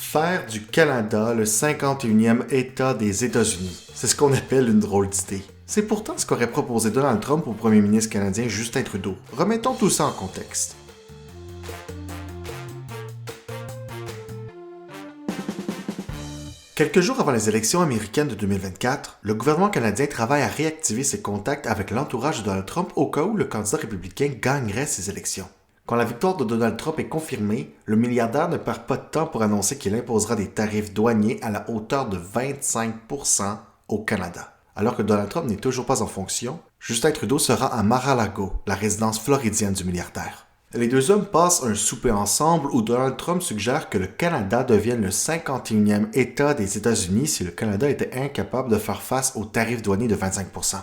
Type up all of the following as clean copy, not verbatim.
Faire du Canada le 51e État des États-Unis, c'est ce qu'on appelle une drôle d'idée. C'est pourtant ce qu'aurait proposé Donald Trump au premier ministre canadien Justin Trudeau. Remettons tout ça en contexte. Quelques jours avant les élections américaines de 2024, le gouvernement canadien travaille à réactiver ses contacts avec l'entourage de Donald Trump au cas où le candidat républicain gagnerait ces élections. Quand la victoire de Donald Trump est confirmée, le milliardaire ne perd pas de temps pour annoncer qu'il imposera des tarifs douaniers à la hauteur de 25% au Canada. Alors que Donald Trump n'est toujours pas en fonction, Justin Trudeau sera à Mar-a-Lago, la résidence floridienne du milliardaire. Les deux hommes passent un souper ensemble où Donald Trump suggère que le Canada devienne le 51e État des États-Unis si le Canada était incapable de faire face aux tarifs douaniers de 25%.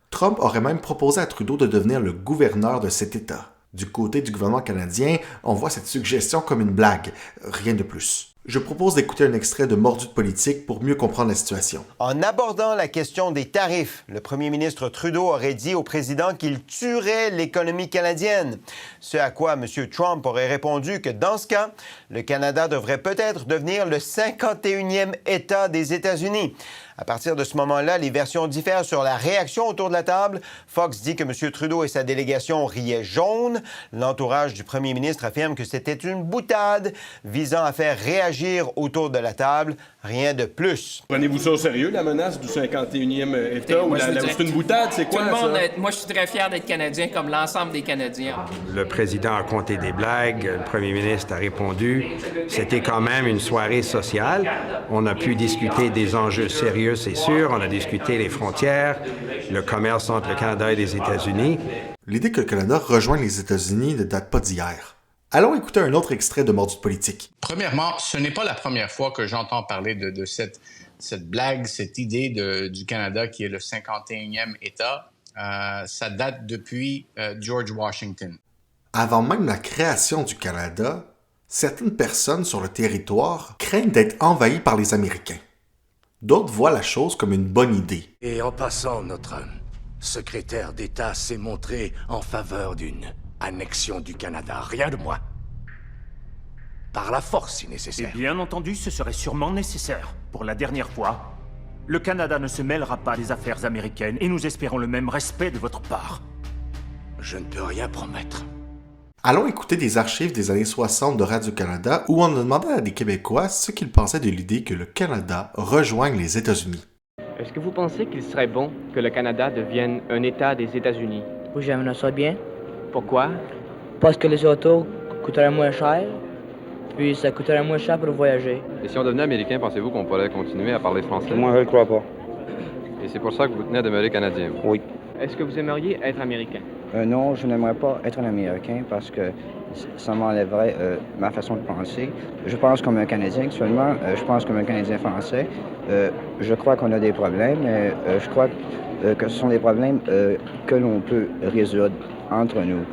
Trump aurait même proposé à Trudeau de devenir le gouverneur de cet État. Du côté du gouvernement canadien, on voit cette suggestion comme une blague, rien de plus. Je propose d'écouter un extrait de Mordu de politique pour mieux comprendre la situation. En abordant la question des tarifs, le premier ministre Trudeau aurait dit au président qu'il tuerait l'économie canadienne. Ce à quoi M. Trump aurait répondu que dans ce cas, le Canada devrait peut-être devenir le 51e État des États-Unis. À partir de ce moment-là, les versions diffèrent sur la réaction autour de la table. Fox dit que M. Trudeau et sa délégation riaient jaune. L'entourage du premier ministre affirme que c'était une boutade visant à faire réagir autour de la table. Rien de plus. Prenez-vous ça au sérieux, la menace du 51e État? Ou c'est une boutade? C'est quoi, ça? Moi, je suis très fier d'être Canadien, comme l'ensemble des Canadiens. Le président a compté des blagues, le premier ministre a répondu. C'était quand même une soirée sociale. On a pu discuter des enjeux sérieux, c'est sûr. On a discuté les frontières, le commerce entre le Canada et les États-Unis. L'idée que le Canada rejoigne les États-Unis ne date pas d'hier. Allons écouter un autre extrait de Mordu de politique. Premièrement, ce n'est pas la première fois que j'entends parler de cette blague, cette idée du Canada qui est le 51e État. Ça date depuis George Washington. Avant même la création du Canada, certaines personnes sur le territoire craignent d'être envahies par les Américains. D'autres voient la chose comme une bonne idée. Et en passant, notre secrétaire d'État s'est montré en faveur d'une annexion du Canada. Rien de moins. Par la force, si nécessaire. Et bien entendu, ce serait sûrement nécessaire. Pour la dernière fois, le Canada ne se mêlera pas des affaires américaines et nous espérons le même respect de votre part. Je ne peux rien promettre. Allons écouter des archives des années 60 de Radio-Canada où on a demandé à des Québécois ce qu'ils pensaient de l'idée que le Canada rejoigne les États-Unis. Est-ce que vous pensez qu'il serait bon que le Canada devienne un État des États-Unis? Oui, j'aimerais ça bien. Pourquoi? Parce que les autos coûteraient moins cher, puis ça coûterait moins cher pour voyager. Et si on devenait américain, pensez-vous qu'on pourrait continuer à parler français? Moi, je ne crois pas. Et c'est pour ça que vous tenez à demeurer canadien, vous? Oui. Est-ce que vous aimeriez être américain? Non, je n'aimerais pas être un Américain parce que ça m'enlèverait ma façon de penser. Je pense comme un Canadien actuellement, je pense comme un Canadien français. Je crois qu'on a des problèmes, mais je crois que ce sont des problèmes que l'on peut résoudre entre nous.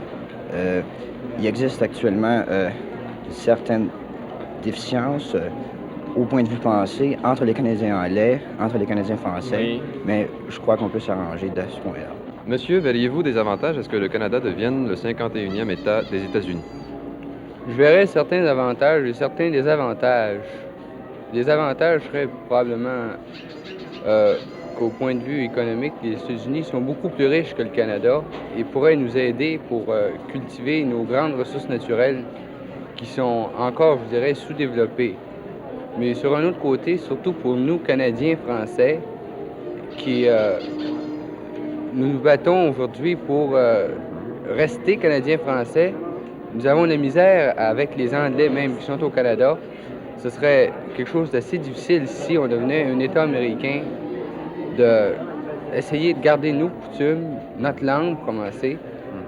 Il existe actuellement certaines déficiences au point de vue pensée entre les Canadiens anglais, entre les Canadiens français, oui. Mais je crois qu'on peut s'arranger de ce point-là. Monsieur, verriez-vous des avantages à ce que le Canada devienne le 51e État des États-Unis? Je verrais certains avantages et certains désavantages. Les avantages seraient probablement qu'au point de vue économique, les États-Unis sont beaucoup plus riches que le Canada et pourraient nous aider pour cultiver nos grandes ressources naturelles qui sont encore, je dirais, sous-développées. Mais sur un autre côté, surtout pour nous, Canadiens français, qui nous nous battons aujourd'hui pour rester Canadiens français, nous avons de la misère avec les Anglais même qui sont au Canada. Ce serait quelque chose d'assez difficile si on devenait un État américain d'essayer de garder nos coutumes, notre langue, pour commencer.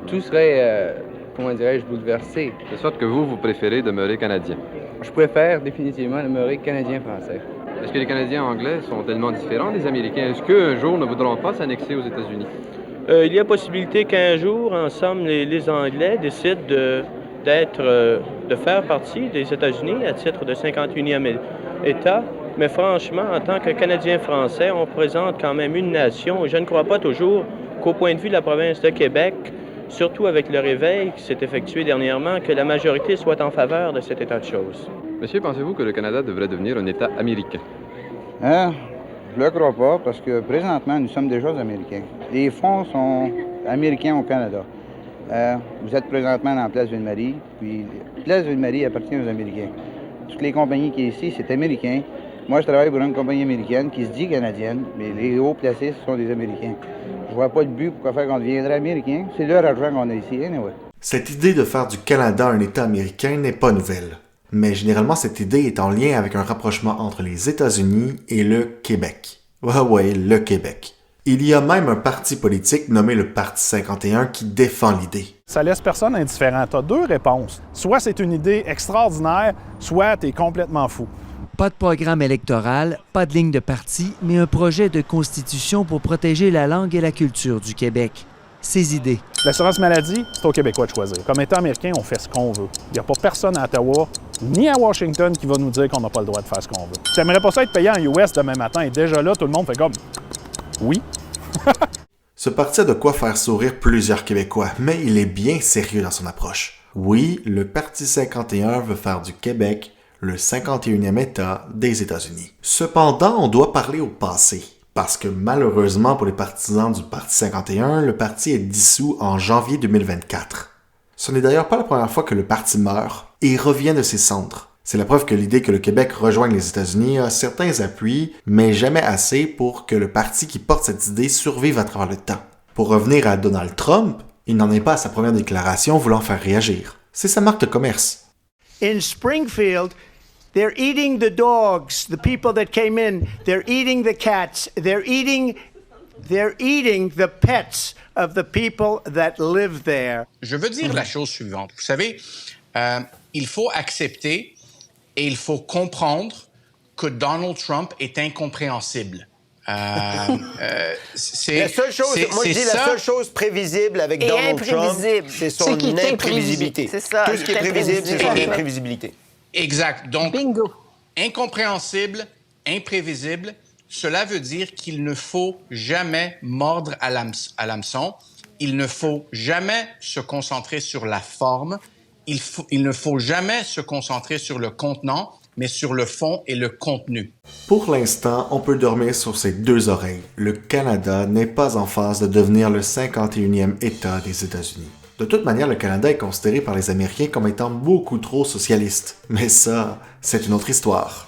Tout serait, comment dirais-je, bouleversé. De sorte que vous préférez demeurer Canadien? Je préfère définitivement demeurer Canadien-français. Est-ce que les Canadiens anglais sont tellement différents des Américains? Est-ce qu'un jour ne voudront pas s'annexer aux États-Unis? Il y a possibilité qu'un jour, ensemble, les Anglais décident de faire partie des États-Unis à titre de 51e État. Mais franchement, en tant que Canadiens français, on présente quand même une nation. Je ne crois pas toujours qu'au point de vue de la province de Québec, surtout avec le réveil qui s'est effectué dernièrement, que la majorité soit en faveur de cet état de choses. Monsieur, pensez-vous que le Canada devrait devenir un État américain? Hein? Je ne le crois pas parce que présentement, nous sommes déjà Américains. Les fonds sont américains au Canada. Vous êtes présentement dans la place Ville-Marie, puis la place Ville-Marie appartient aux Américains. Toutes les compagnies qui sont ici, c'est américain. Moi, je travaille pour une compagnie américaine qui se dit canadienne, mais les hauts placés, ce sont des Américains. Je vois pas de but pour faire qu'on deviendrait américain. C'est leur argent qu'on a ici, anyway. Cette idée de faire du Canada un État américain n'est pas nouvelle. Mais généralement, cette idée est en lien avec un rapprochement entre les États-Unis et le Québec. Ouais, le Québec. Il y a même un parti politique nommé le Parti 51 qui défend l'idée. Ça laisse personne indifférent. Tu as deux réponses. Soit c'est une idée extraordinaire, soit tu es complètement fou. Pas de programme électoral, pas de ligne de parti, mais un projet de constitution pour protéger la langue et la culture du Québec. Ses idées. L'assurance maladie, c'est aux Québécois de choisir. Comme État américain, on fait ce qu'on veut. Il n'y a pas personne à Ottawa ni à Washington qui va nous dire qu'on n'a pas le droit de faire ce qu'on veut. J'aimerais pas ça être payé en US demain matin et déjà là, tout le monde fait comme « oui ». Ce parti a de quoi faire sourire plusieurs Québécois, mais il est bien sérieux dans son approche. Oui, le Parti 51 veut faire du Québec le 51e État des États-Unis. Cependant, on doit parler au passé, parce que malheureusement pour les partisans du Parti 51, le parti est dissous en janvier 2024. Ce n'est d'ailleurs pas la première fois que le parti meurt et revient de ses cendres. C'est la preuve que l'idée que le Québec rejoigne les États-Unis a certains appuis, mais jamais assez pour que le parti qui porte cette idée survive à travers le temps. Pour revenir à Donald Trump, il n'en est pas à sa première déclaration voulant faire réagir. C'est sa marque de commerce. In Springfield, they're eating the dogs, the people that came in. They're eating the cats. They're eating the pets of the people that live there. Je veux dire la chose suivante. Vous savez, il faut accepter et il faut comprendre que Donald Trump est incompréhensible. La seule chose prévisible avec Donald Trump, c'est son imprévisibilité. C'est ça. Tout ce qui est prévisible, c'est son imprévisibilité. Exact. Donc, incompréhensible, imprévisible, cela veut dire qu'il ne faut jamais mordre à l'hameçon. Il ne faut jamais se concentrer sur la forme. Il ne faut jamais se concentrer sur le contenant, mais sur le fond et le contenu. Pour l'instant, on peut dormir sur ses deux oreilles. Le Canada n'est pas en phase de devenir le 51e État des États-Unis. De toute manière, le Canada est considéré par les Américains comme étant beaucoup trop socialiste. Mais ça, c'est une autre histoire.